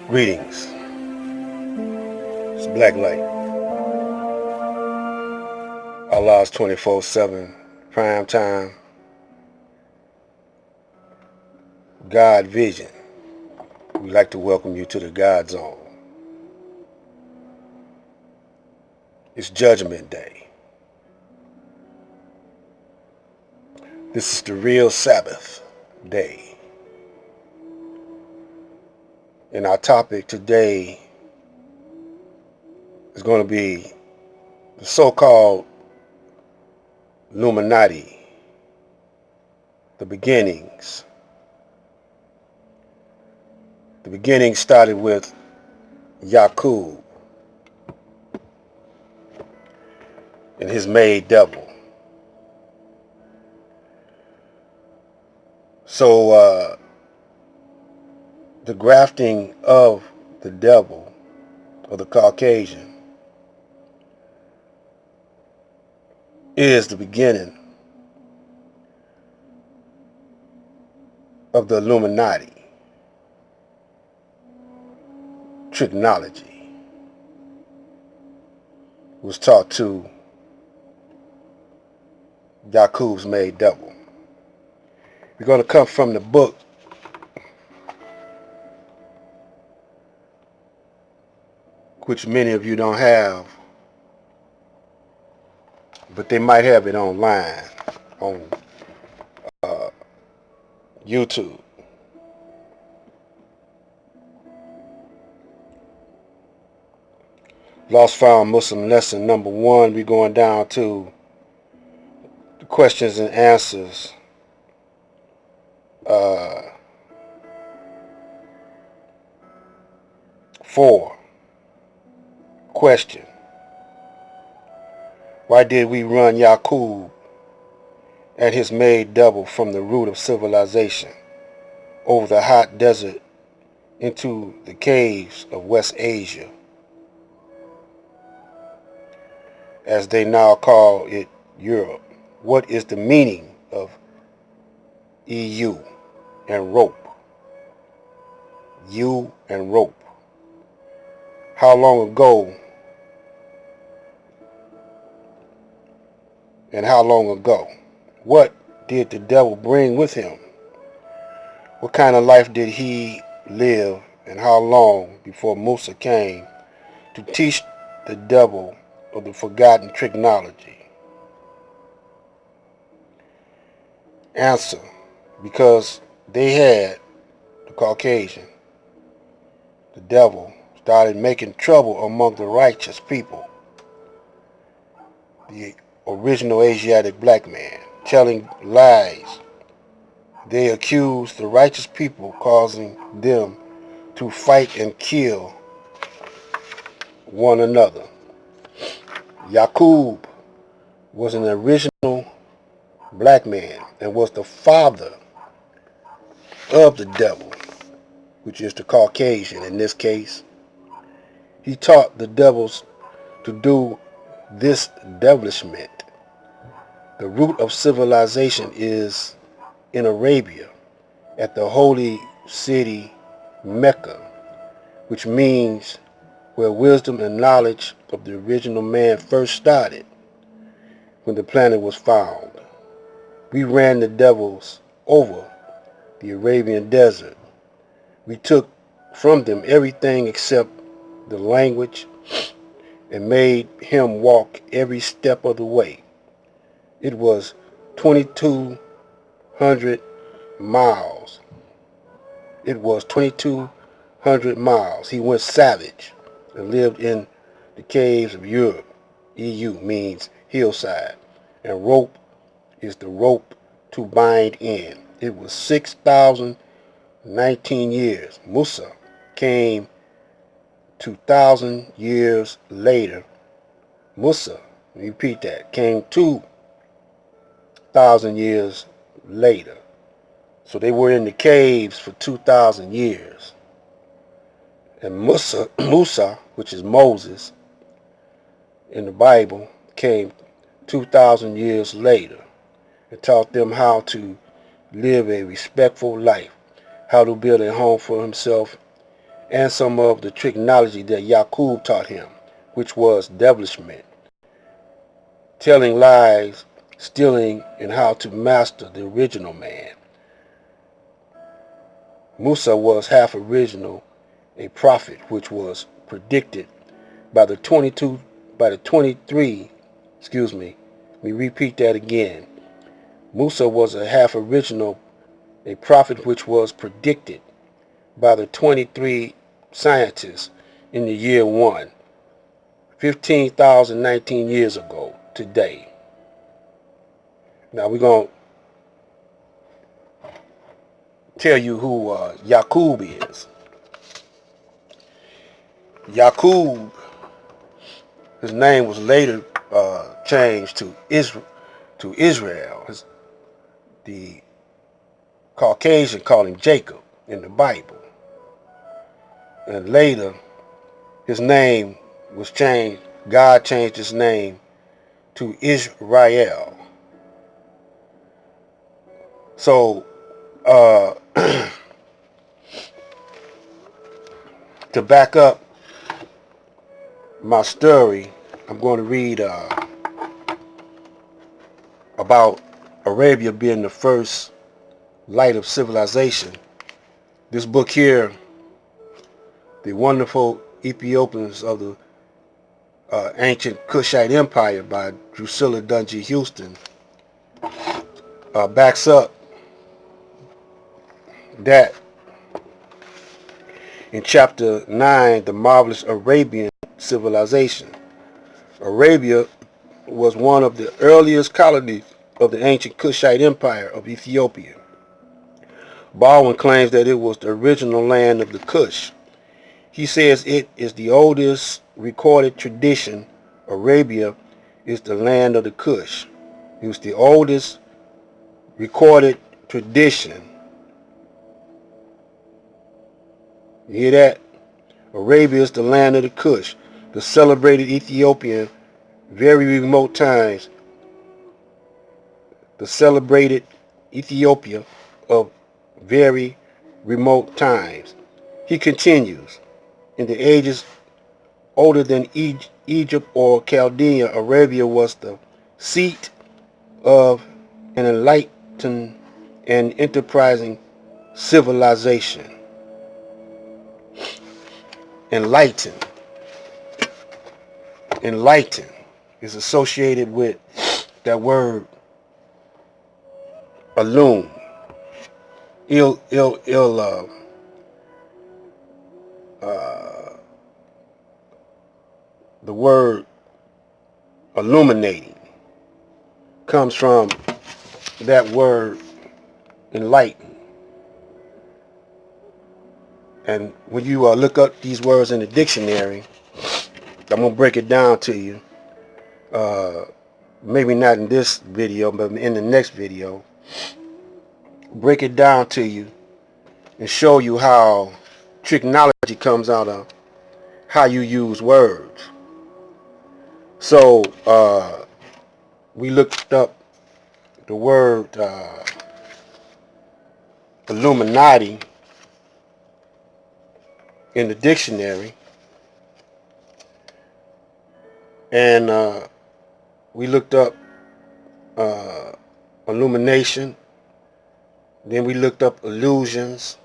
Greetings. It's Black Light. Allah's 24/7 prime time. God Vision. We'd like to welcome you to the God Zone. It's Judgment Day. This is the real Sabbath day. And our topic today is going to be the so-called Illuminati, the beginnings. The beginning started with Yaqub and his maid devil. So the grafting of the devil, or the Caucasian, is the beginning of the Illuminati. Tricknoledgy was taught to Yaqub's maid devil. We're going to come from the book which many of you don't have, but they might have it online on YouTube. Lost Found Muslim lesson number 1. We're going down to the questions and answers. 4. Question: why did we run Yaqub and his maid devil from the root of civilization over the hot desert into the caves of West Asia, as they now call it Europe? What is the meaning of EU and rope? You and rope. How long ago and how long ago? What did the devil bring with him? What kind of life did he live, and how long before Musa came to teach the devil of the forgotten Tricknoledgy? Answer: because they had, the Caucasian, the devil, started making trouble among the righteous people, the original Asiatic black man, telling lies. They accused the righteous people, causing them to fight and kill one another. Yaqub was an original black man and was the father of the devil, which is the Caucasian in this case. He taught the devils to do this devilishment. The root of civilization is in Arabia, at the holy city Mecca, which means where wisdom and knowledge of the original man first started, when the planet was found. We ran the devils over the Arabian desert. We took from them everything except the language and made him walk every step of the way. It was 2,200 miles. It was 2,200 miles. He went savage and lived in the caves of Europe. EU means hillside, and rope is the rope to bind in. It was 6,019 years. Musa came 2,000 years later. Musa, repeat that, came 2,000 years later. So they were in the caves for 2,000 years. And Musa, which is Moses in the Bible, came 2,000 years later and taught them how to live a respectful life, how to build a home for himself and some of the Tricknoledgy that Yaqub taught him, which was devilishment, telling lies, stealing, and how to master the original man. Musa was half original, a prophet which was predicted by the 23, let me repeat that again. Musa was a half original, a prophet which was predicted by the 23 scientists in the year 1, 15,019 years ago today. Now we're going to tell you who Yaqub is. Yaqub, his name was later changed to Israel. The Caucasian called him Jacob in the Bible. And later, his name was changed. God changed his name to Israel. So, to back up my story, I'm going to read about Arabia being the first light of civilization. This book here, The Wonderful Ethiopians of the Ancient Kushite Empire by Drusilla Dungy Houston, backs up that in chapter 9, the marvelous Arabian civilization. Arabia was one of the earliest colonies of the ancient Kushite Empire of Ethiopia. Baldwin claims that it was the original land of the Kush. He says it is the oldest recorded tradition. Arabia is the land of the Kush. It was the oldest recorded tradition. You hear that? Arabia is the land of the Kush, the celebrated Ethiopian, very remote times, the celebrated Ethiopia of very remote times. He continues, in the ages older than Egypt or Chaldea, Arabia was the seat of an enlightened and enterprising civilization. Enlightened is associated with that word illum. The word illuminating comes from that word enlighten. And when you look up these words in the dictionary, I'm going to break it down to you. Maybe not in this video, but in the next video. Break it down to you and show you how Tricknoledgy comes out of how you use words. So, we looked up the word Illuminati in the dictionary, and we looked up illumination, then we looked up illusions,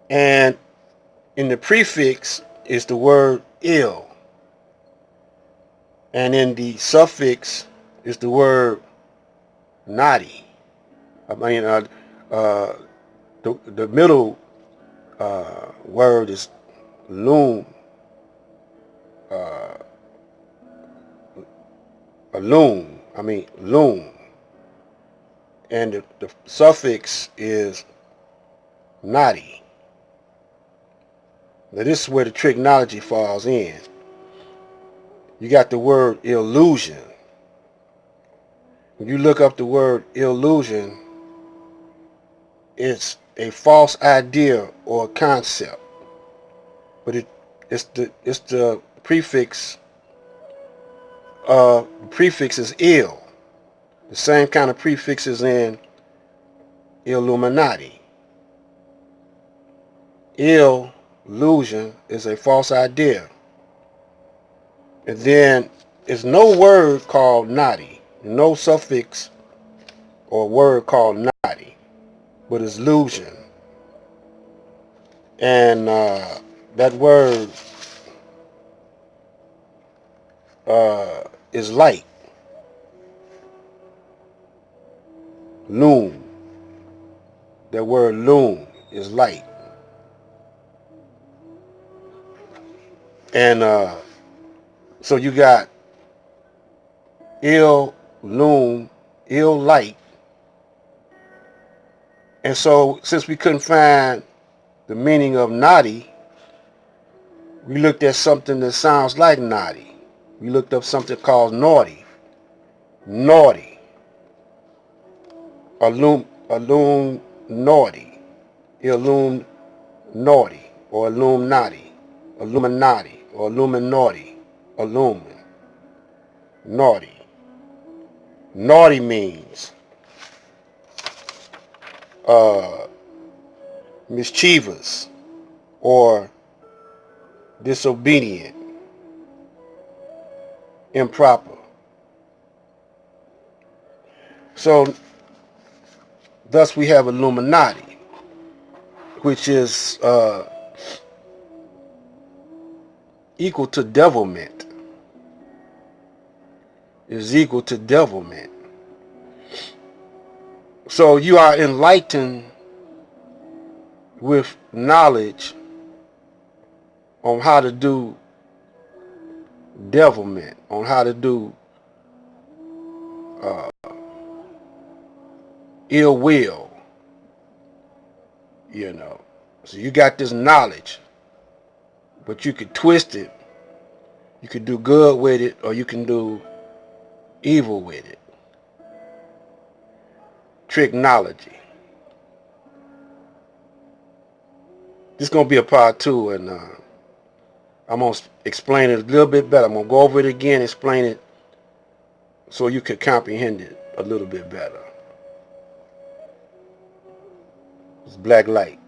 and in the prefix is the word ill, and in the suffix is the word nati. The middle word is loom, loom, and the suffix is nati. Now this is where the Tricknoledgy falls in. You got the word illusion. When you look up the word illusion, it's a false idea or concept, but it's the prefix. Prefix is ill. The same kind of prefix is in Illuminati. illusion is a false idea. And then there's no word called naughty, no suffix or word called naughty, but it's illusion. And that word is light, loom. That word loom is light. And so you got ill loom, ill light. And so since we couldn't find the meaning of naughty, we looked at something that sounds like naughty. We looked up something called naughty. Naughty. Illum naughty. Illum naughty or Illuminati. Illuminati or Illuminati. Illumin. Naughty. Naughty means mischievous or disobedient, improper. So thus we have Illuminati, which is equal to devilment. Is equal to devilment. So you are enlightened with knowledge on how to do devilment, on how to do ill will, you know. So you got this knowledge, but you could twist it. You could do good with it, or you can do evil with it. Tricknoledgy. This is going to be a part 2, and I'm going to explain it a little bit better. I'm going to go over it again, explain it, so you can comprehend it a little bit better. It's black light.